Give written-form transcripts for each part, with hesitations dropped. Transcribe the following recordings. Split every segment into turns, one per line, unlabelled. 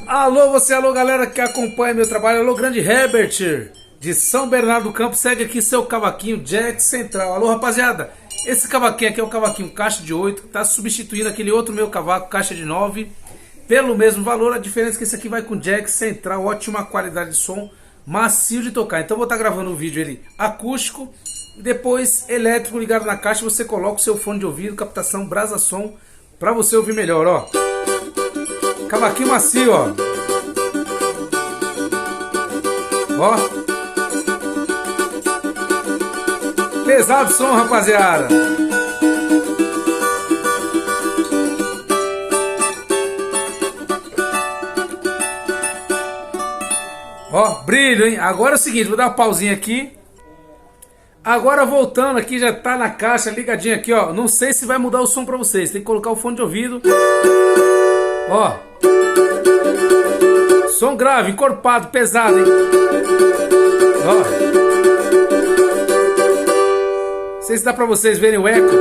Alô, alô galera que acompanha meu trabalho. Alô, grande Herbert de São Bernardo do Campo. Segue aqui seu cavaquinho Jack Central. Alô, rapaziada. Esse cavaquinho aqui é o cavaquinho caixa de 8, que tá substituindo aquele outro meu cavaco caixa de 9 pelo mesmo valor. A diferença é que esse aqui vai com Jack Central, ótima qualidade de som, macio de tocar. Então eu vou estar gravando um vídeo ele acústico e depois elétrico ligado na caixa. Você coloca o seu fone de ouvido, captação Brasa Som, para você ouvir melhor, ó. Cavaquinho macio, ó. Ó. Pesado som, rapaziada. Ó, brilho, hein? Agora é o seguinte, vou dar uma pausinha aqui. Agora voltando aqui, já tá na caixa ligadinho aqui, ó. Não sei se vai mudar o som pra vocês. Tem que colocar o fone de ouvido. Ó. Som grave, encorpado, pesado, hein? Ó. Não sei se dá pra vocês verem o eco.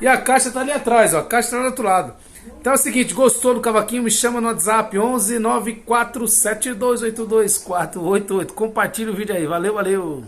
E a caixa tá ali atrás, ó. A caixa tá do outro lado. Então é o seguinte, gostou do cavaquinho? Me chama no WhatsApp 11 947282488. Compartilha o vídeo aí. Valeu, valeu.